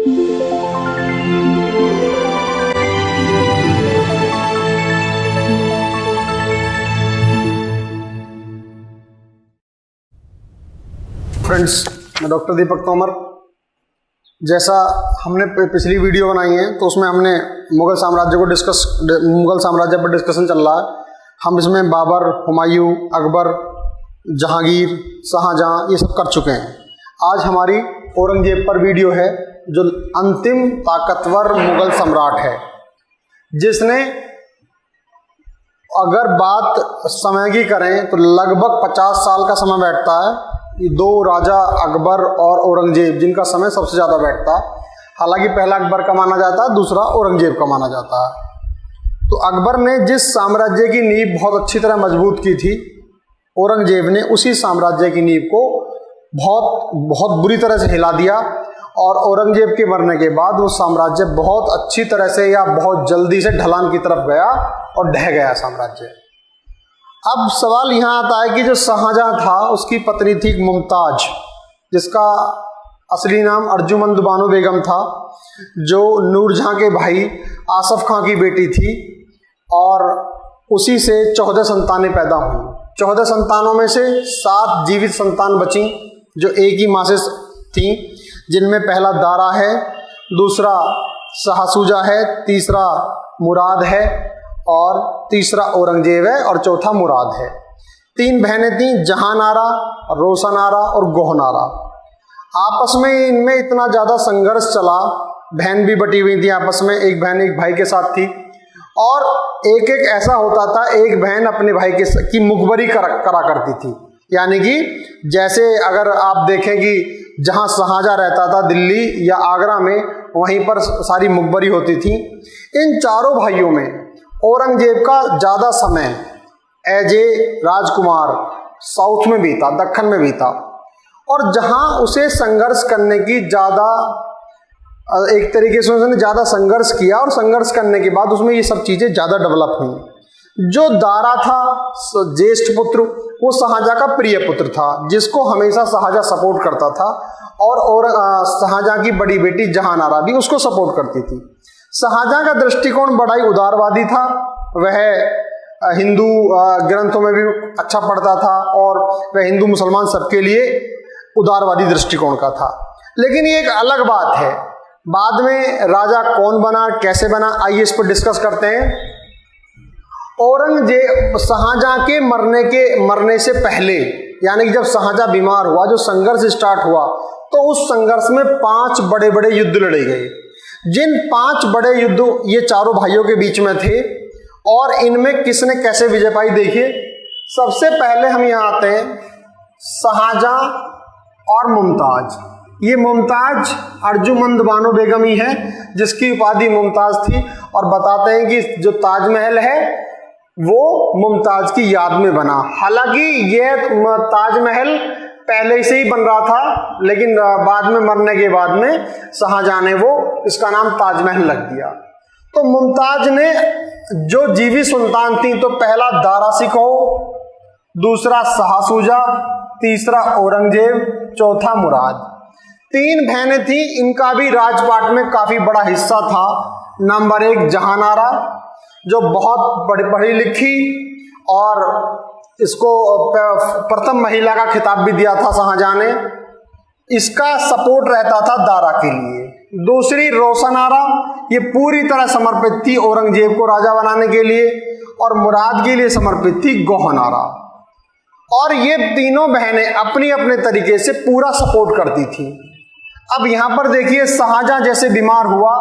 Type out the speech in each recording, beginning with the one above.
Friends, मैं doctor दीपक तोमर। जैसा हमने पिछली वीडियो बनाई है तो उसमें हमने मुगल साम्राज्य पर डिस्कशन चल रहा है। हम इसमें बाबर, हुमायूं, अकबर, जहांगीर, शाहजहां ये सब कर चुके हैं। आज हमारी औरंगजेब पर वीडियो है, जो अंतिम ताकतवर मुगल सम्राट है, जिसने अगर बात समय की करें तो लगभग 50 साल का समय बैठता है। ये दो राजा अकबर और औरंगजेब, जिनका समय सबसे ज़्यादा बैठता है। हालांकि पहला अकबर का माना जाता है, दूसरा औरंगजेब का माना जाता है। तो अकबर ने जिस साम्राज्य की नींव बहुत अच्छी तरह मजबूत की थी, औरंगजेब ने उसी साम्राज्य की नींव को बहुत बुरी तरह से हिला दिया। और औरंगजेब के मरने के बाद वो साम्राज्य बहुत अच्छी तरह से या बहुत जल्दी से ढलान की तरफ गया और ढह गया साम्राज्य। अब सवाल यहाँ आता है कि जो शाहजहां था, उसकी पत्नी थी मुमताज, जिसका असली नाम अर्जुमंद बानो बेगम था, जो नूरजहां के भाई आसफ खां की बेटी थी। और उसी से 14 संतानें पैदा हुई। 14 संतानों में से 7 जीवित संतान बची, जो एक ही माँ से थी, जिनमें पहला दारा है, दूसरा शाहसूजा है, तीसरा मुराद है, और तीसरा औरंगजेब है, और चौथा मुराद है। 3 बहनें थीं, जहानारा, रोशनारा और गोहनारा। आपस में इनमें इतना ज़्यादा संघर्ष चला, बहन भी बटी हुई थी आपस में, एक बहन एक भाई के साथ थी। और एक ऐसा होता था, एक बहन अपने भाई की मुखबरी करा करती थी। यानी कि जैसे अगर आप देखें कि जहाँ शाहजहां रहता था, दिल्ली या आगरा में, वहीं पर सारी मुखबरी होती थी। इन चारों भाइयों में औरंगजेब का ज़्यादा समय एज ए राजकुमार साउथ में बीता, दक्कन में बीता। और जहाँ उसे संघर्ष करने की ज़्यादा, एक तरीके से उसने ज़्यादा संघर्ष किया, और संघर्ष करने के बाद उसमें ये सब चीज़ें ज़्यादा डेवलप हुई। जो दारा था, ज्येष्ठ पुत्र, वो शाहजहां का प्रिय पुत्र था, जिसको हमेशा शाहजहां सपोर्ट करता था। और शाहजहां की बड़ी बेटी जहानारा भी उसको सपोर्ट करती थी। शाहजहां का दृष्टिकोण बड़ा ही उदारवादी था। वह हिंदू ग्रंथों में भी अच्छा पढ़ता था, और वह हिंदू मुसलमान सबके लिए उदारवादी दृष्टिकोण का था। लेकिन ये एक अलग बात है, बाद में राजा कौन बना, कैसे बना, आइए इस पर डिस्कस करते हैं। औरंगजेब शाहजहां के मरने से पहले, यानी कि जब शाहजहां बीमार हुआ, जो संघर्ष स्टार्ट हुआ, तो उस संघर्ष में 5 बड़े बड़े युद्ध लड़े गए। जिन 5 बड़े युद्ध ये चारों भाइयों के बीच में थे, और इनमें किसने कैसे विजय पाई, देखिए। सबसे पहले हम यहाँ आते हैं, शाहजहां और मुमताज। ये मुमताज अर्जुमंद बानो बेगम ही है, जिसकी उपाधि मुमताज थी। और बताते हैं कि जो ताजमहल है वो मुमताज की याद में बना। हालांकि ये ताजमहल पहले से ही बन रहा था, लेकिन बाद में मरने के बाद में शाहजहां ने वो इसका नाम ताजमहल लग दिया। तो मुमताज ने जो जीवित संतान थी, तो पहला दारा शिकोह, दूसरा शाहसूजा, तीसरा औरंगजेब, चौथा मुराद। 3 बहनें थी, इनका भी राजपाट में काफी बड़ा हिस्सा था। नंबर 1 जहानारा, जो बहुत पढ़ी लिखी, और इसको प्रथम महिला का खिताब भी दिया था शाहजहां ने। इसका सपोर्ट रहता था दारा के लिए। दूसरी रोशनारा, ये पूरी तरह समर्पित थी औरंगजेब को राजा बनाने के लिए, और मुराद के लिए समर्पित थी गोहनारा। और ये तीनों बहनें अपनी अपने तरीके से पूरा सपोर्ट करती थी। अब यहाँ पर देखिए, शाहजहां जैसे बीमार हुआ,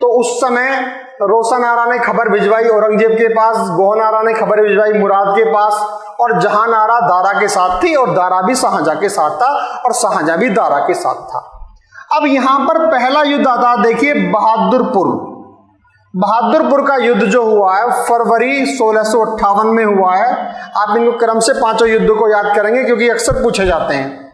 तो उस समय रोशनारा ने खबर भिजवाई औरंगजेब के पास, गोहनारा ने खबर भिजवाई मुराद के पास, और जहानारा दारा के साथ थी, और दारा भी शाहजहां के साथ था, और शाहजहां भी दारा के साथ था। अब यहाँ पर पहला युद्ध आता है, देखिए, बहादुरपुर का युद्ध जो हुआ है फरवरी 1658 में हुआ है। आप इनको क्रम से 5 युद्धों को याद करेंगे, क्योंकि अक्सर पूछे जाते हैं।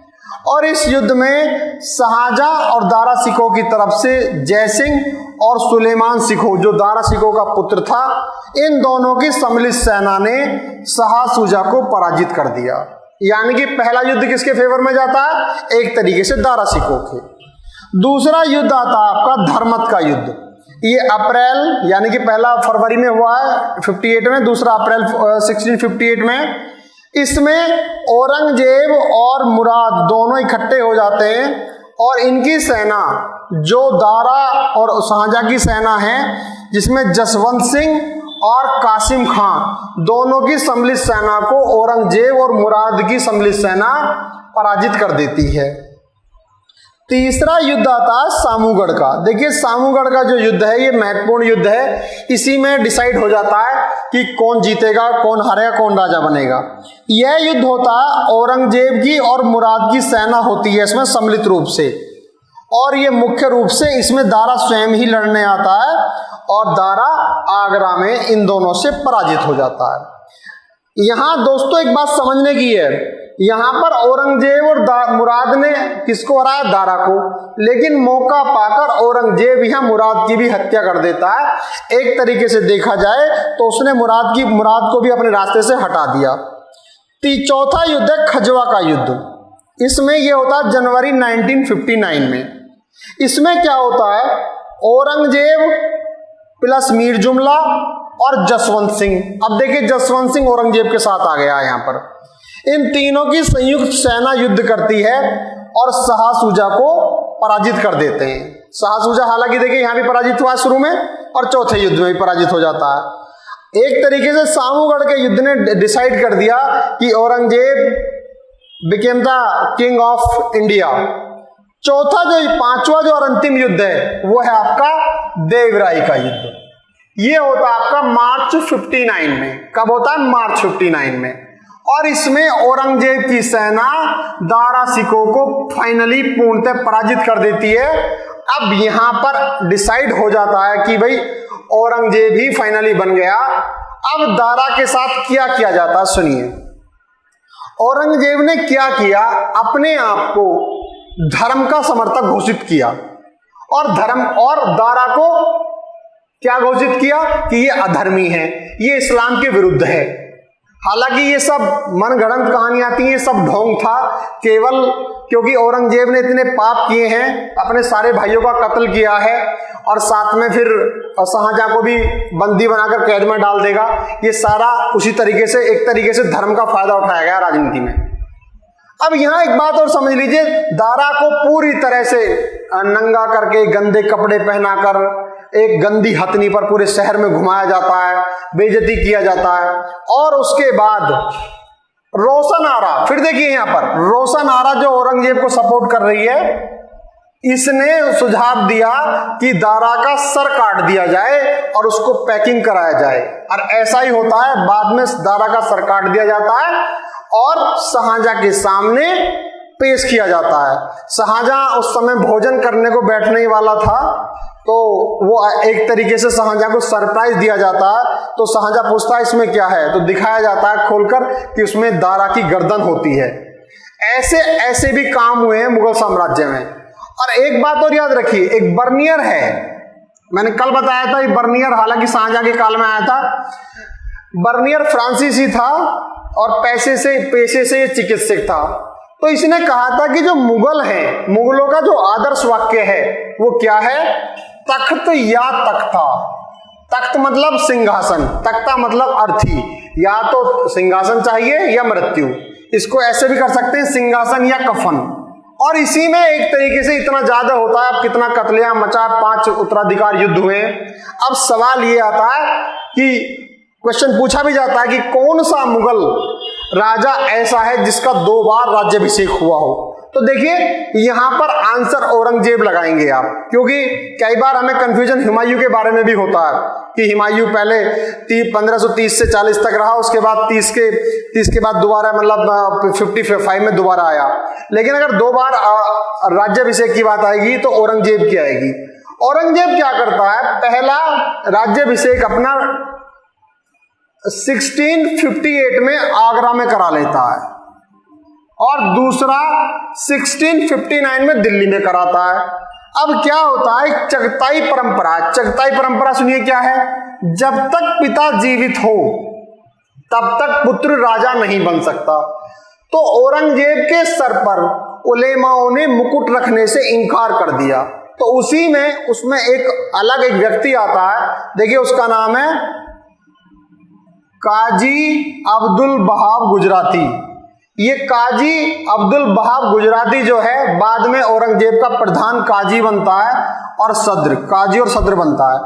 और इस युद्ध में शाहजहां और दारा शिकोह की तरफ से जयसिंह और सुलेमान शिकोह, जो दारा शिकोह का पुत्र था, इन दोनों की सम्मिलित सेना ने शाहसूजा को पराजित कर दिया। यानी कि पहला युद्ध किसके फेवर में जाता है, एक तरीके से दारा शिकोह के। दूसरा युद्ध आता है आपका धर्मत का युद्ध। ये अप्रैल यानी कि पहला फरवरी में हुआ है 58 में, दूसरा अप्रैल 1658 में। इसमें औरंगजेब और मुराद दोनों इकट्ठे हो जाते हैं और इनकी सेना जो दारा और शाहजहां की सेना है, जिसमें जसवंत सिंह और कासिम खां दोनों की सम्मिलित सेना को औरंगजेब और मुराद की सम्मिलित सेना पराजित कर देती है। तीसरा युद्ध आता है सामूगढ़ का। देखिए सामूगढ़ का जो युद्ध है ये महत्वपूर्ण युद्ध है। इसी में डिसाइड हो जाता है कि कौन जीतेगा, कौन हारेगा, कौन राजा बनेगा। यह युद्ध होता है औरंगजेब की और मुराद की सेना होती है इसमें सम्मिलित रूप से, और ये मुख्य रूप से इसमें दारा स्वयं ही लड़ने आता है और दारा आगरा में इन दोनों से पराजित हो जाता है। यहां दोस्तों एक बात समझने की है, यहां पर औरंगजेब और मुराद ने किसको हराया? दारा को। लेकिन मौका पाकर औरंगजेब यहां मुराद की भी हत्या कर देता है। एक तरीके से देखा जाए तो उसने मुराद को भी अपने रास्ते से हटा दिया। चौथा युद्ध है खजवा का युद्ध। इसमें यह होता है जनवरी 1959 में। इसमें क्या होता है? औरंगजेब प्लस मीर जुमला और जसवंत सिंह। अब देखिए जसवंत सिंह औरंगजेब के साथ आ गया है यहां पर। इन तीनों की संयुक्त सेना युद्ध करती है और शाह सूजा को पराजित कर देते हैं। शाह सूजा हालांकि देखिए यहां भी पराजित हुआ शुरू में और चौथे युद्ध में भी पराजित हो जाता है। एक तरीके से सामूगढ़ के युद्ध ने डिसाइड कर दिया कि Aurangzeb became the king of India. चौथा जो पांचवा जो और अंतिम युद्ध है वो है आपका देवराई का युद्ध। ये होता है आपका मार्च 59 में। कब होता है? मार्च 59 में। और इसमें औरंगजेब की सेना दारा सिकों को फाइनली पूर्णतः पराजित कर देती है। अब यहां पर डिसाइड हो जाता है कि भाई औरंगजेब ही फाइनली बन गया। अब दारा के साथ क्या किया जाता है सुनिए। औरंगजेब ने क्या किया? अपने आप को धर्म का समर्थक घोषित किया और दारा को क्या घोषित किया कि ये अधर्मी है, ये इस्लाम के विरुद्ध है। हालांकि ये सब मनगढ़ंत कहानियां थी, ये सब ढोंग था, केवल क्योंकि औरंगजेब ने इतने पाप किए हैं, अपने सारे भाइयों का कत्ल किया है और साथ में फिर शाहजहां को भी बंदी बनाकर कैद में डाल देगा। ये सारा उसी तरीके से एक तरीके से धर्म का फायदा उठाया गया राजनीति में। अब यहां एक बात और समझ लीजिए, दारा को पूरी तरह से नंगा करके गंदे कपड़े पहनाकर एक गंदी हथनी पर पूरे शहर में घुमाया जाता है, बेइज्जती किया जाता है। और उसके बाद रोशन आरा, फिर देखिए यहां पर रोशन आरा जो औरंगजेब को सपोर्ट कर रही है, इसने सुझाव दिया कि दारा का सर काट दिया जाए और उसको पैकिंग कराया जाए। और ऐसा ही होता है, बाद में दारा का सर काट दिया जाता है और शाहजहां के सामने पेश किया जाता है। शाहजहां उस समय भोजन करने को बैठने ही वाला था, तो वो एक तरीके से शाहजहां को सरप्राइज दिया जाता है। तो शाहजहां पूछता है इसमें क्या है, तो दिखाया जाता है खोलकर कि उसमें दारा की गर्दन होती है। ऐसे ऐसे भी काम हुए हैं मुगल साम्राज्य में। और एक बात और याद रखिए, एक बर्नियर है, मैंने कल बताया था, ये बर्नियर हालांकि शाहजहां के काल में आया था। बर्नियर फ्रांसीसी था और पेशे से ये चिकित्सक था। तो इसने कहा था कि जो मुगल हैं, मुगलों का जो आदर्श वाक्य है वो क्या है? तख्त या तख्ता। तख्त मतलब सिंहासन, तख्ता मतलब अर्थी। या तो सिंहासन चाहिए या मृत्यु। इसको ऐसे भी कर सकते हैं, सिंहासन या कफन। और इसी में एक तरीके से इतना ज्यादा होता है, कितना कत्लेआम मचा, 5 उत्तराधिकार युद्ध हुए। अब सवाल ये आता है कि क्वेश्चन पूछा भी जाता है कि कौन सा मुगल राजा ऐसा है जिसका 2 बार राज्याभिषेक हुआ हो। तो देखिए यहां पर आंसर औरंगजेब लगाएंगे आप, क्योंकि कई बार हमें कंफ्यूजन हुमायूं के बारे में भी होता है कि हुमायूं पहले 1530 से 40 तक रहा, उसके बाद 30 के बाद दोबारा मतलब 55 में दोबारा आया। लेकिन अगर 2 बार राज्याभिषेक की बात आएगी तो औरंगजेब की आएगी। औरंगजेब क्या करता है? पहला राज्याभिषेक अपना 1658 में आगरा में करा लेता है और दूसरा 1659 में दिल्ली में कराता है। अब क्या होता है? चगताई परंपरा। चगताई परंपरा सुनिए क्या है? जब तक पिता जीवित हो तब तक पुत्र राजा नहीं बन सकता। तो औरंगजेब के सर पर उलेमाओं ने मुकुट रखने से इनकार कर दिया। तो उसी में उसमें एक अलग एक व्यक्ति आता है, देखिए उसका नाम है काजी अब्दुल वहाब गुजराती। ये काजी अब्दुल वहाब गुजराती जो है बाद में औरंगजेब का प्रधान काजी बनता है और सद्र, काजी और सद्र बनता है।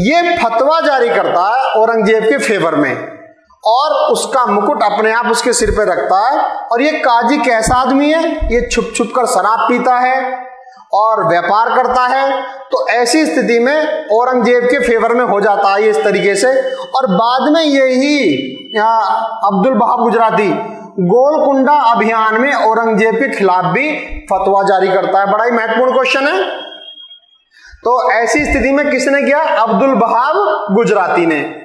ये फतवा जारी करता है औरंगजेब के फेवर में और उसका मुकुट अपने आप उसके सिर पे रखता है। और ये काजी कैसा आदमी है, ये छुप छुप कर शराब पीता है और व्यापार करता है। तो ऐसी स्थिति में औरंगजेब के फेवर में हो जाता है ये इस तरीके से। और बाद में यही अब्दुल वहाब गुजराती गोलकुंडा अभियान में औरंगजेब के खिलाफ भी फतवा जारी करता है। बड़ा ही महत्वपूर्ण क्वेश्चन है। तो ऐसी स्थिति में किसने किया? अब्दुल वहाब गुजराती ने।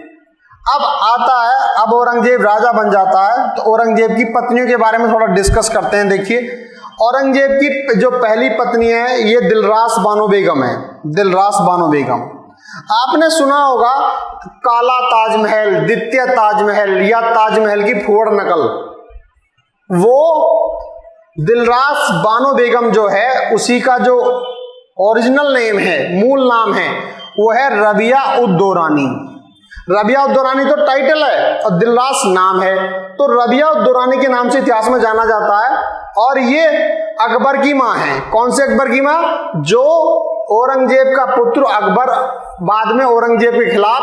अब आता है, अब औरंगजेब राजा बन जाता है। तो औरंगजेब की पत्नियों के बारे में थोड़ा डिस्कस करते हैं। देखिए औरंगजेब की जो पहली पत्नी है ये दिलरास बानो बेगम है, दिलरास बानो बेगम। आपने सुना होगा काला ताजमहल, द्वितीय ताजमहल या ताजमहल की फुअर नकल, वो दिलरास बानो बेगम जो है उसी का जो ओरिजिनल नेम है, मूल नाम है, वो है रबिया उद दौरानी। रबिया उद दौरानी तो टाइटल है और दिलरास नाम है। तो रबिया उद दौरानी के नाम से इतिहास में जाना जाता है। और ये अकबर की माँ है। कौन से अकबर की माँ? जो औरंगजेब का पुत्र अकबर बाद में औरंगजेब के खिलाफ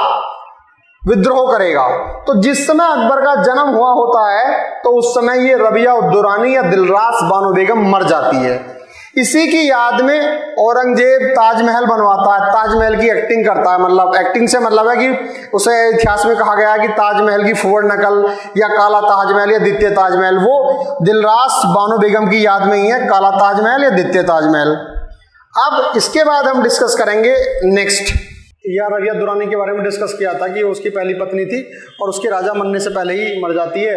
विद्रोह करेगा। तो जिस समय अकबर का जन्म हुआ होता है तो उस समय ये रबिया उद दौरानी या दिलरास बानो बेगम मर जाती है। इसी की याद में औरंगजेब ताजमहल बनवाता है, ताजमहल की एक्टिंग करता है। मतलब एक्टिंग से मतलब है कि उसे इतिहास में कहा गया है कि ताजमहल की फुअर नकल या काला ताजमहल या द्वितीय ताजमहल वो दिलरास बानो बेगम की याद में ही है, काला ताजमहल या द्वितीय ताजमहल। अब इसके बाद हम डिस्कस करेंगे नेक्स्ट, या रबिया दुरानी के बारे में डिस्कस किया था कि उसकी पहली पत्नी थी और उसके राजा बनने से पहले ही मर जाती है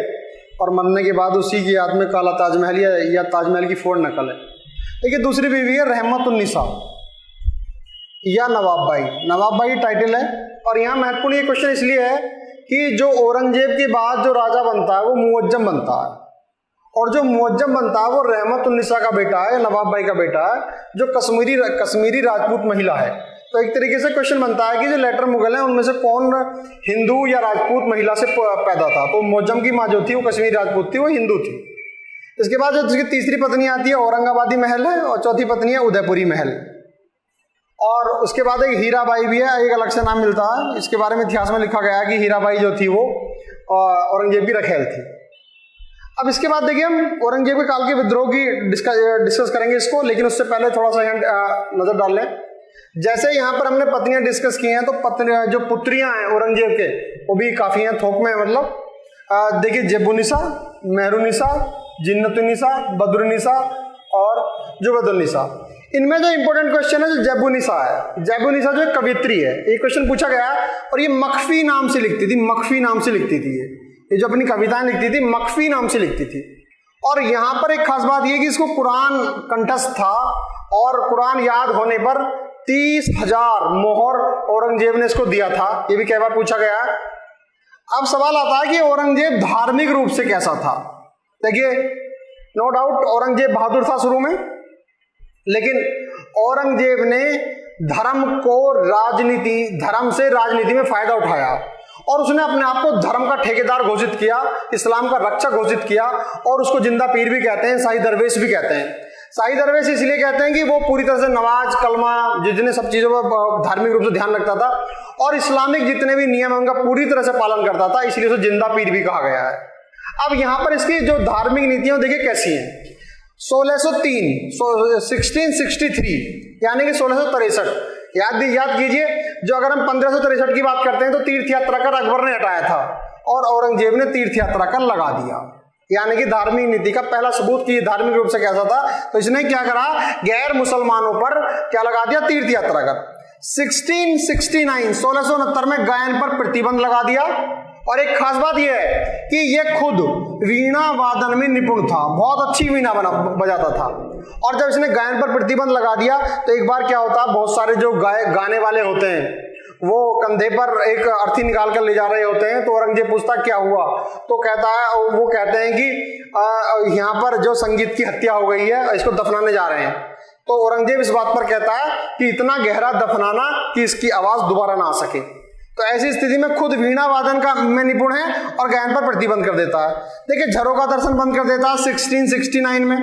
और मरने के बाद उसी की याद में काला ताजमहल या ताजमहल की फुअर नकल है। देखिए दूसरी बीवी है रहमतुन्निसा या नवाब बाई। नवाब बाई टाइटल है। और यहाँ महत्वपूर्ण ये क्वेश्चन इसलिए है कि जो औरंगजेब के बाद जो राजा बनता है वो मुअज्जम बनता है, और जो मुअज्जम बनता है वो रहमतुन्निसा का बेटा है, नवाब बाई का बेटा है, जो कश्मीरी राजपूत महिला है। तो एक तरीके से क्वेश्चन बनता है कि जो लेटर मुगल हैं उनमें से कौन हिंदू या राजपूत महिला से पैदा था। तो मुअज्जम की माँ जो थी वो कश्मीरी राजपूत थी, वो हिंदू थी। इसके बाद जो उसकी तीसरी पत्नी आती है औरंगाबादी महल है और चौथी पत्नी है उदयपुरी महल। और उसके बाद एक हीराबाई भी है, एक अलग से नाम मिलता है। इसके बारे में इतिहास में लिखा गया है कि हीराबाई जो थी वो औरंगजेब की रखेल थी। अब इसके बाद देखिए हम औरंगजेब के काल के विद्रोह की डिस्कस करेंगे इसको, लेकिन उससे पहले थोड़ा सा नजर डाल लें। जैसे यहाँ पर हमने पत्नियां डिस्कस की हैं तो पत्नियां जो पुत्रियां हैं औरंगजेब के वो भी काफी हैं, थोक में। मतलब देखिए जेबुनिसा, मेहरुनिसा, जिन्नतुन्निसा, बद्रुनिसा और जुबैदुन्निसा। इनमें जो इंपॉर्टेंट क्वेश्चन है जो जेबुनिसा है, जेबुनिसा जो एक कवियत्री है, एक क्वेश्चन पूछा गया और ये मखफी नाम से लिखती थी, मखफी नाम से लिखती थी। ये जो अपनी कविताएं लिखती थी मखफी नाम से लिखती थी। और यहाँ पर एक खास बात यह कि इसको कुरान कंठस्थ था और कुरान याद होने पर 30,000 मोहर औरंगजेब ने इसको दिया था। ये भी कई बार पूछा गया है। अब सवाल आता है कि औरंगजेब धार्मिक रूप से कैसा था। देखिए नो डाउट औरंगजेब बहादुर था शुरू में, लेकिन औरंगजेब ने धर्म से राजनीति में फायदा उठाया और उसने अपने आप को धर्म का ठेकेदार घोषित किया, इस्लाम का रक्षक घोषित किया। और उसको जिंदा पीर भी कहते हैं, शाही दरवेश भी कहते हैं। शाही दरवेश इसलिए कहते हैं कि वो पूरी तरह से नमाज, कलमा, जितने सब चीजों पर धार्मिक रूप से ध्यान रखता था और इस्लामिक जितने भी नियम है उनका पूरी तरह से पालन करता था, इसलिए उसे जिंदा पीर भी कहा गया है। अब यहाँ पर इसकी जो धार्मिक नीतियां देखिए कैसी हैं। 1663 यानी कि 1663 याद कीजिए। जो अगर हम 1563 की बात करते हैं तो तीर्थ यात्रा कर अकबर ने हटाया था और औरंगजेब ने तीर्थ यात्रा कर लगा दिया। यानी कि धार्मिक नीति का पहला सबूत कि धार्मिक रूप से कैसा था, तो इसने क्या करा, गैर मुसलमानों पर क्या लगा दिया, तीर्थ यात्रा कर। 1669 में गायन पर प्रतिबंध लगा दिया। और एक खास बात यह है कि यह खुद वीणा वादन में निपुण था, बहुत अच्छी वीणा बजाता था। और जब इसने गायन पर प्रतिबंध लगा दिया तो एक बार क्या होता, बहुत सारे जो गाने वाले होते हैं वो कंधे पर एक अर्थी निकाल कर ले जा रहे होते हैं। तो औरंगजेब पूछता क्या हुआ, तो कहता है, वो कहते हैं कि यहाँ पर जो संगीत की हत्या हो गई है, इसको दफनाने जा रहे हैं। तो औरंगजेब इस बात पर कहता है कि इतना गहरा दफनाना कि इसकी आवाज दोबारा ना आ सके। तो ऐसी स्थिति में खुद वीणा वादन का में निपुण है और गायन पर प्रतिबंध कर देता है। देखिए, झरोका दर्शन बंद कर देता है 1669 में,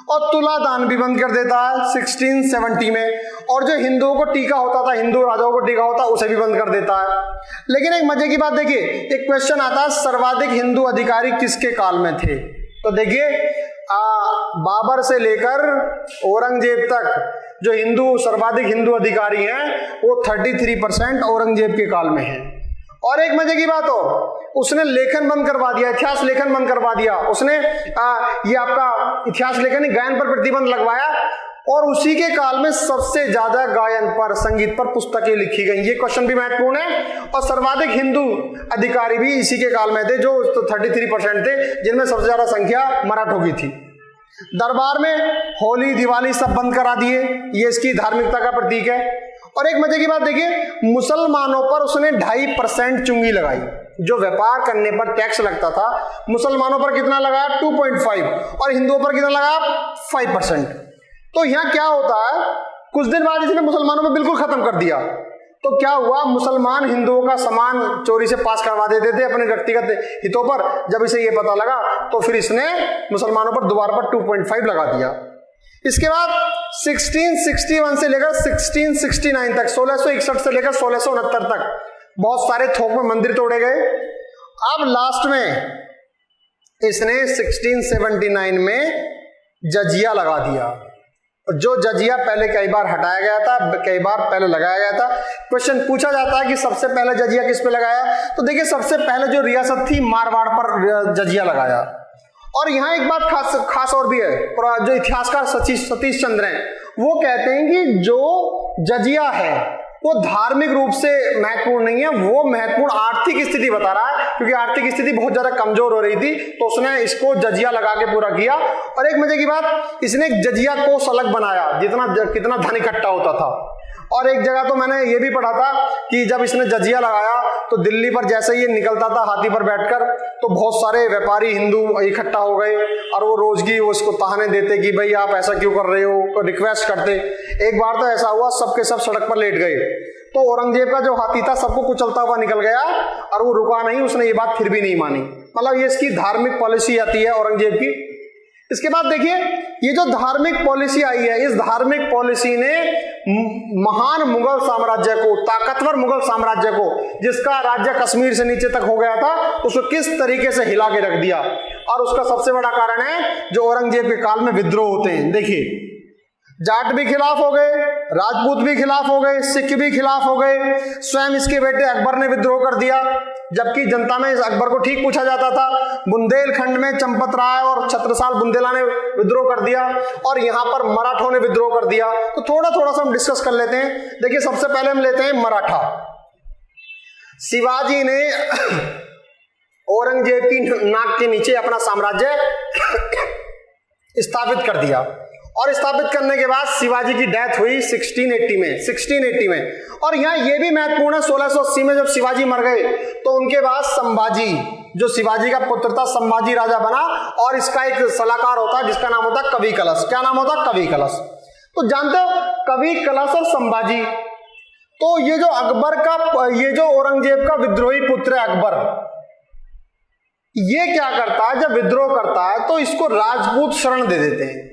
और तुला दान भी बंद कर देता है 1670 में, और जो हिंदुओं को टीका होता था, हिंदू राजाओं को टीका होता, उसे भी बंद कर देता है। लेकिन एक मजे की बात देखिए, एक क्वेश्चन आता है, सर्वाधिक हिंदू अधिकारी किसके काल में थे? तो देखिए, बाबर से लेकर औरंगजेब तक जो सर्वाधिक हिंदू अधिकारी हैं वो 33% औरंगजेब के काल में हैं। और एक मजे की बात हो, उसने लेखन बंद करवा दिया, इतिहास लेखन बंद करवा दिया उसने। ये आपका इतिहास लेखन, गायन पर प्रतिबंध लगवाया, और उसी के काल में सबसे ज्यादा गायन पर, संगीत पर पुस्तकें लिखी गई। ये क्वेश्चन भी महत्वपूर्ण है। और सर्वाधिक हिंदू अधिकारी भी इसी के काल में थे, जो 33% थे, जिनमें सबसे ज्यादा संख्या मराठों की थी। दरबार में होली दिवाली सब बंद करा दिए, ये इसकी धार्मिकता का प्रतीक है। और एक मजे की बात देखिए, मुसलमानों पर उसने 2.5% चुंगी लगाई। जो व्यापार करने पर टैक्स लगता था, मुसलमानों पर कितना लगाया? 2.5, और हिंदुओं पर कितना लगाया? 5%। तो यहां क्या होता है, कुछ दिन बाद इसने मुसलमानों में बिल्कुल खत्म कर दिया। तो क्या हुआ, मुसलमान हिंदुओं का सामान चोरी से पास करवा देते थे अपने व्यक्तिगत हितों पर। जब इसे ये पता लगा तो फिर इसने मुसलमानों पर दोबारा पर 2.5 लगा दिया। इसके बाद 1661 से लेकर 1669 तक, 1661 से लेकर 1669 तक बहुत सारे थोक में मंदिर तोड़े गए। अब लास्ट में इसने 1679 में जजिया लगा दिया। जो जजिया पहले कई बार हटाया गया था, कई बार पहले लगाया गया था। क्वेश्चन पूछा जाता है कि सबसे पहले जजिया किस पे लगाया? तो देखिए, सबसे पहले जो रियासत थी मारवाड़ पर जजिया लगाया। और यहाँ एक बात खास और भी है, जो इतिहासकार सतीश चंद्र हैं, वो कहते हैं कि जो जजिया है वो धार्मिक रूप से महत्वपूर्ण नहीं है, वो महत्वपूर्ण आर्थिक स्थिति बता रहा है, क्योंकि आर्थिक स्थिति बहुत ज्यादा कमजोर हो रही थी, तो उसने इसको जजिया लगा के पूरा किया। और एक मजे की बात, इसने एक जजिया कोष अलग बनाया, कितना धन इकट्ठा होता था। और एक जगह तो मैंने ये भी पढ़ा था कि जब इसने जजिया लगाया तो दिल्ली पर जैसे ही ये निकलता था हाथी पर बैठकर, तो बहुत सारे व्यापारी हिंदू इकट्ठा हो गए, और वो रोजगी उसको ताहने देते कि भाई आप ऐसा क्यों कर रहे हो, रिक्वेस्ट करते। एक बार तो ऐसा हुआ, सबके सब सड़क पर लेट गए। तो औरंगजेब का जो हाथी था सबको कुचलता हुआ निकल गया, और वो रुका नहीं, उसने ये बात फिर भी नहीं मानी। मतलब ये इसकी धार्मिक पॉलिसी आती है औरंगजेब की। इसके बाद देखिए, ये जो धार्मिक पॉलिसी आई है, इस धार्मिक पॉलिसी ने महान मुगल साम्राज्य को, ताकतवर मुगल साम्राज्य को, जिसका राज्य कश्मीर से नीचे तक हो गया था, उसको किस तरीके से हिला के रख दिया। और उसका सबसे बड़ा कारण है जो औरंगजेब के काल में विद्रोह होते हैं। देखिए, जाट भी खिलाफ हो गए, राजपूत भी खिलाफ हो गए, सिख भी खिलाफ हो गए, स्वयं इसके बेटे अकबर ने विद्रोह कर दिया, जबकि जनता में अकबर को ठीक पूछा जाता था। बुंदेलखंड में चंपत राय और छत्रसाल बुंदेला ने विद्रोह कर दिया, और यहाँ पर मराठों ने विद्रोह कर दिया। तो थोड़ा थोड़ा सा हम डिस्कस कर लेते हैं। देखिए, सबसे पहले हम लेते हैं मराठा। शिवाजी ने औरंगजेब की नाक के नीचे अपना साम्राज्य स्थापित कर दिया, और स्थापित करने के बाद शिवाजी की डेथ हुई 1680 में। और यहाँ ये भी महत्वपूर्ण है, 1680 में जब शिवाजी मर गए तो उनके बाद संभाजी, जो शिवाजी का पुत्र था, संभाजी राजा बना, और इसका एक सलाहकार होता है जिसका नाम होता है कवि कलश। क्या नाम होता है? कवि कलश। तो जानते हो, कवि कलश और संभाजी, तो ये जो अकबर का, ये जो औरंगजेब का विद्रोही पुत्र है अकबर, ये क्या करता है, जब विद्रोह करता है तो इसको राजपूत शरण दे देते हैं।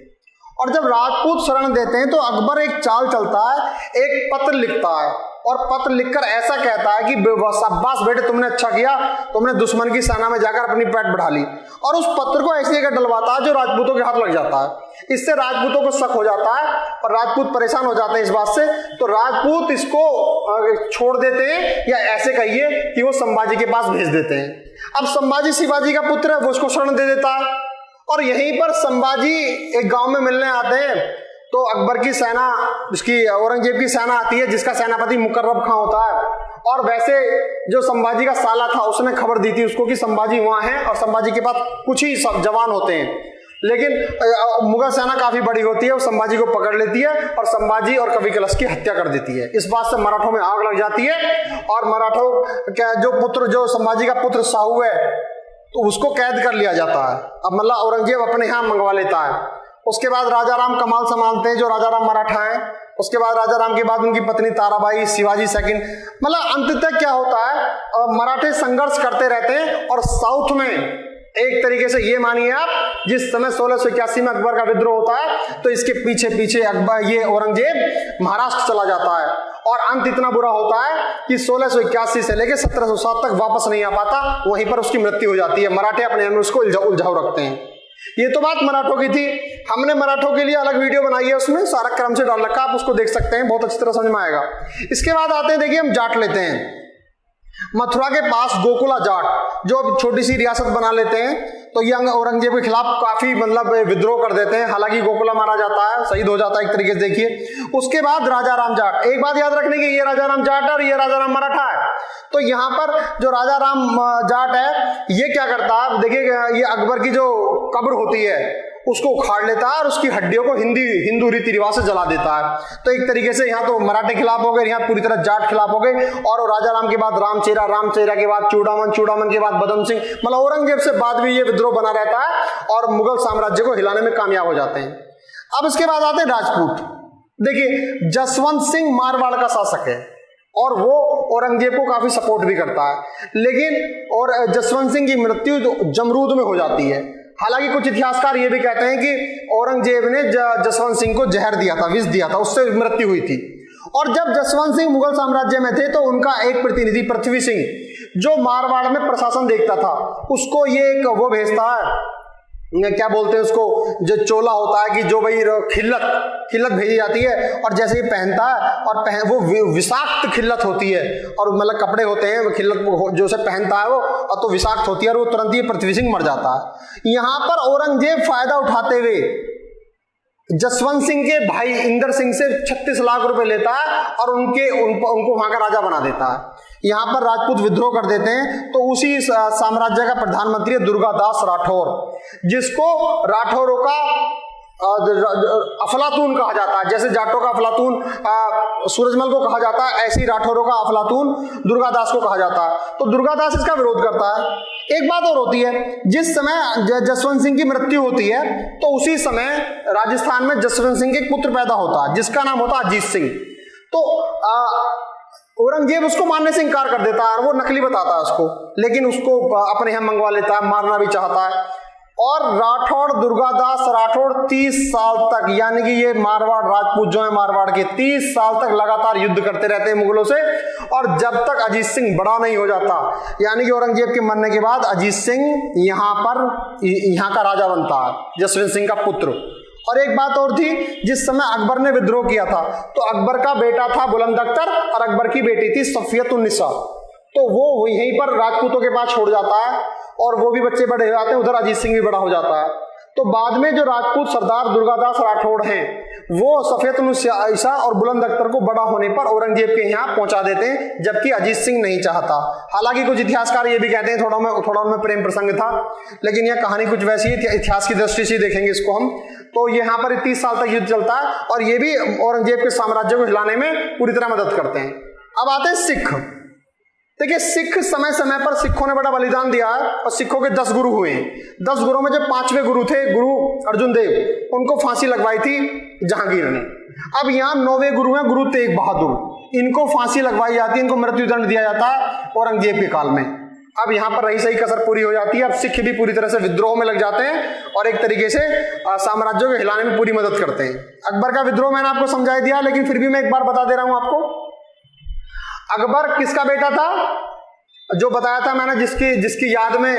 और जब राजपूत शरण देते हैं तो अकबर एक चाल चलता है, एक पत्र लिखता है, और पत्र लिखकर ऐसा कहता है कि शाबाश बेटे, तुमने अच्छा किया, तुमने दुश्मन की सेना में जाकर अपनी पैठ बढ़ा ली। और उस पत्र को ऐसी जगह डलवाता है जो राजपूतों के हाथ लग जाता है। इससे राजपूतों को शक हो जाता है, और राजपूत परेशान हो जाते हैं इस बात से। तो राजपूत इसको छोड़ देते हैं, या ऐसे कहिए कि वो संभाजी के पास भेज देते हैं। अब संभाजी शिवाजी का पुत्र है, वो उसको शरण दे देता है, और यहीं पर संभाजी एक गांव में मिलने आते हैं। तो अकबर की सेना, उसकी औरंगजेब की सेना आती है, जिसका सेनापति मुकर्रब खां होता है। और वैसे जो संभाजी का साला था, उसने खबर दी थी उसको कि संभाजी वहां है, और संभाजी के पास कुछ ही सब जवान होते हैं। लेकिन मुगल सेना काफी बड़ी होती है, वो संभाजी को पकड़ लेती है और संभाजी और कवि कलश की हत्या कर देती है। इस बात से मराठों में आग लग जाती है और मराठों का जो संभाजी का पुत्र साहू है तो उसको कैद कर लिया जाता है। अब मतलब औरंगजेब अपने यहाँ मंगवा लेता है। उसके बाद राजा राम कमाल संभालते हैं, जो राजा राम मराठा हैं। उसके बाद राजा राम के बाद उनकी पत्नी ताराबाई, शिवाजी सेकंड, मतलब अंततः क्या होता है, मराठे संघर्ष करते रहते हैं। और साउथ में एक तरीके से ये मानिए आप, जिस समय 1681 में अकबर का विद्रोह होता है तो इसके पीछे पीछे अकबर ये औरंगजेब महाराष्ट्र चला जाता है और अंत इतना बुरा होता है कि 1681 से लेकर 1707 तक वापस नहीं आ पाता, वहीं पर उसकी मृत्यु हो जाती है। मराठे अपने अंदर उसको उलझाव रखते हैं। ये तो बात मराठों की थी। हमने मराठों के लिए अलग वीडियो बनाई है, उसमें सारा क्रम से डाल रखा, आप उसको देख सकते हैं, बहुत अच्छी तरह समझ में आएगा। इसके बाद आते हैं, देखिए हम जाट लेते हैं। मथुरा के पास गोकुला जाट जो छोटी सी रियासत बना लेते हैं, तो ये औरंगजेब के खिलाफ काफी मतलब विद्रोह कर देते हैं। हालांकि गोकुला मारा जाता है, शहीद हो जाता है एक तरीके से। देखिए उसके बाद राजा राम जाट, एक बात याद रखने की, ये राजा राम जाट है और ये राजा राम मराठा है। तो यहाँ पर जो राजा राम जाट है ये क्या करता है, देखिए ये अकबर की जो कब्र होती है उसको उखाड़ लेता है और उसकी हड्डियों को हिंदू रीति रिवाज से जला देता है। तो एक तरीके से यहाँ तो मराठे खिलाफ हो गए, यहाँ पूरी तरह जाट खिलाफ हो गए। और राजा राम के बाद रामचेरा, रामचेरा के बाद चूड़ामन, चूड़ामन के बाद बदम सिंह, मतलब औरंगजेब से बाद भी ये विद्रोह बना रहता है और मुगल साम्राज्य को हिलाने में कामयाब हो जाते हैं। अब इसके बाद आते हैं राजपूत। देखिए जसवंत सिंह मारवाड़ का शासक है और वो औरंगजेब को काफी सपोर्ट भी करता है, लेकिन और जसवंत सिंह की मृत्यु जमरूद में हो जाती है। हालांकि कुछ इतिहासकार ये भी कहते हैं कि औरंगजेब ने जसवंत सिंह को जहर दिया था, विष दिया था, उससे मृत्यु हुई थी। और जब जसवंत सिंह मुगल साम्राज्य में थे तो उनका एक प्रतिनिधि पृथ्वी सिंह, जो मारवाड़ में प्रशासन देखता था, उसको ये एक वो भेजता है, क्या बोलते हैं उसको, जो चोला होता है कि जो भाई खिल्लत भेजी जाती है और जैसे ही पहनता है और वो विषाक्त खिल्लत होती है और मतलब कपड़े होते हैं खिल्लत जो से पहनता है वो तो विषाक्त होती है और वो तुरंत ही पृथ्वी सिंह मर जाता है। यहाँ पर औरंगजेब फायदा उठाते हुए जसवंत सिंह के भाई इंदर सिंह से 36 लाख रुपए लेता है और उनको वहां का राजा बना देता है। यहाँ पर राजपूत विद्रोह कर देते हैं। तो उसी साम्राज्य का प्रधानमंत्री है दुर्गादास राठौर, जिसको राठौरों का अफलातून कहा जाता है। जैसे जाटों का अफलातून सूरजमल को कहा जाता है, ऐसे ही राठौरों का अफलातून दुर्गादास को कहा जाता है। तो दुर्गादास इसका विरोध करता है। एक बात और होती है, जिस समय जसवंत सिंह की मृत्यु होती है तो उसी समय राजस्थान में जसवंत सिंह के एक पुत्र पैदा होता है जिसका नाम होता है अजीत सिंह। तो औरंगजेब उसको मारने से इंकार कर देता है और वो नकली बताता है उसको, लेकिन उसको अपने यहाँ मंगवा लेता है, मारना भी चाहता है। और राठौड़ दुर्गादास राठौड़ 30 साल तक, यानी कि ये मारवाड़ राजपूत जो है मारवाड़ के 30 साल तक लगातार युद्ध करते रहते हैं मुगलों से, और जब तक अजीत सिंह बड़ा नहीं हो जाता, यानी कि औरंगजेब के मरने के बाद अजीत सिंह यहाँ का राजा बनता है, जसवंत सिंह का पुत्र। और एक बात और थी, जिस समय अकबर ने विद्रोह किया था तो अकबर का बेटा था बुलंद अख्तर और अकबर की बेटी थी सफियतुन्निसा, तो वो यहीं पर राजपूतों के पास छोड़ जाता है और वो भी बच्चे बड़े हो जाते हैं, उधर अजीत सिंह भी बड़ा हो जाता है। तो बाद में जो राजपूत सरदार दुर्गादास राठौड़ हैं वो सफियतुन्निसा और बुलंद अख्तर को बड़ा होने पर औरंगजेब के यहाँ पहुंचा देते हैं, जबकि अजीत सिंह नहीं चाहता। हालांकि कुछ इतिहासकार ये भी कहते हैं थोड़ा उनमें प्रेम प्रसंग था, लेकिन यह कहानी कुछ वैसी है, इतिहास की दृष्टि से देखेंगे इसको हम। तो यहाँ पर 30 साल तक युद्ध चलता है और ये भी औरंगजेब के साम्राज्य को हिलाने में पूरी तरह मदद करते हैं। अब आते हैं सिख। देखिए सिख समय समय पर सिखों ने बड़ा बलिदान दिया है और सिखों के 10 गुरु हुए हैं। 10 गुरुओं में जो 5वें गुरु थे गुरु अर्जुन देव, उनको फांसी लगवाई थी जहांगीर ने। अब यहाँ 9वें गुरु हैं गुरु तेग बहादुर, इनको फांसी लगवाई जाती है, इनको मृत्युदंड दिया जाता है औरंगजेब के काल में। अब यहाँ पर रही सही कसर पूरी हो जाती है। अब सिख भी पूरी तरह से विद्रोह में लग जाते हैं और एक तरीके से साम्राज्यों को हिलाने में पूरी मदद करते हैं। अकबर का विद्रोह मैंने आपको समझा दिया, लेकिन फिर भी मैं एक बार बता दे रहा हूं आपको। अकबर किसका बेटा था? जो बताया था मैंने, जिसकी याद में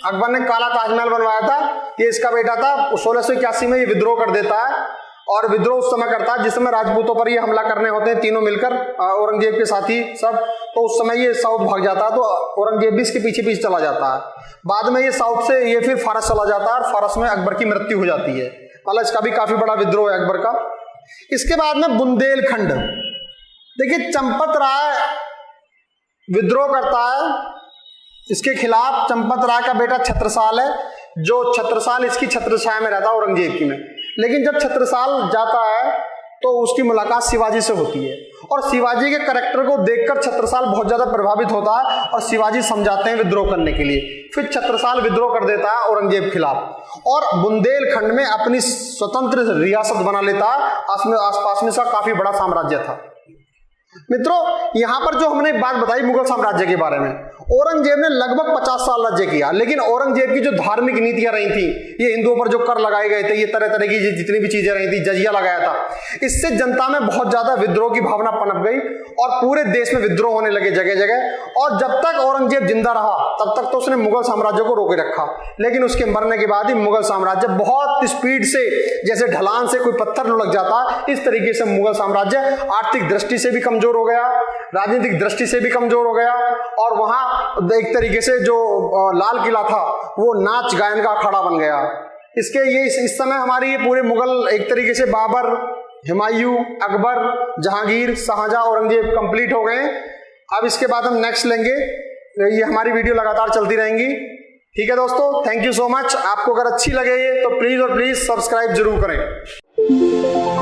अकबर ने काला ताजमहल बनवाया था, ये इसका बेटा था। 1681 में ये विद्रोह कर देता है और विद्रोह उस समय करता है जिस समय राजपूतों पर ये हमला करने होते हैं तीनों मिलकर, औरंगजेब के साथी सब। तो उस समय ये साउथ भाग जाता है, तो औरंगजेब भी इसके पीछे पीछे चला जाता है। बाद में ये साउथ से ये फिर फारस चला जाता है और फारस में अकबर की मृत्यु हो जाती है। मतलब इसका भी काफी बड़ा विद्रोह है अकबर का। इसके बाद में बुंदेलखंड। देखिए चंपत राय विद्रोह करता है इसके खिलाफ। चंपत राय का बेटा छत्रसाल है, जो छत्रसाल इसकी छत्रछाया में रहता है औरंगजेब की में। लेकिन जब छत्रसाल जाता है तो उसकी मुलाकात शिवाजी से होती है और शिवाजी के करैक्टर को देखकर छत्रसाल बहुत ज्यादा प्रभावित होता है और शिवाजी समझाते हैं विद्रोह करने के लिए। फिर छत्रसाल विद्रोह कर देता है औरंगजेब के खिलाफ और बुंदेलखंड में अपनी स्वतंत्र रियासत बना लेता है। आसपास में सा काफी बड़ा साम्राज्य था। मित्रों, यहां पर जो हमने बात बताई मुगल साम्राज्य के बारे में, औरंगजेब ने लगभग 50 साल राज्य किया। लेकिन औरंगजेब की जो धार्मिक नीतियां रही थी, ये हिंदुओं पर जो कर लगाए गए थे, ये तरह तरह की जितनी भी चीजें रही थी, जजिया लगाया था, इससे जनता में बहुत ज्यादा विद्रोह की भावना पनप गई और पूरे देश में विद्रोह होने लगे जगह जगह। और जब तक औरंगजेब जिंदा रहा तब तक तो उसने मुगल साम्राज्य को रोके रखा। लेकिन उसके मरने के बाद ही मुगल साम्राज्य बहुत स्पीड से, जैसे ढलान से कोई पत्थर लुढ़क जाता, इस तरीके से मुगल साम्राज्य आर्थिक दृष्टि से भी कमजोर हो गया, राजनीतिक दृष्टि से भी कमजोर हो गया और वहां एक तरीके से जो लाल किला था वो नाच गायन का अखाड़ा बन गया। इसके ये इस समय हमारी ये पूरे मुगल एक तरीके से बाबर, हुमायूं, अकबर, जहांगीर, शाहजहां, औरंगजेब कंप्लीट हो गए। अब इसके बाद हम नेक्स्ट लेंगे। ये हमारी वीडियो लगातार चलती रहेंगी। ठीक है दोस्तों, थैंक यू सो मच। आपको अगर अच्छी लगे ये तो प्लीज और प्लीज सब्सक्राइब जरूर करें।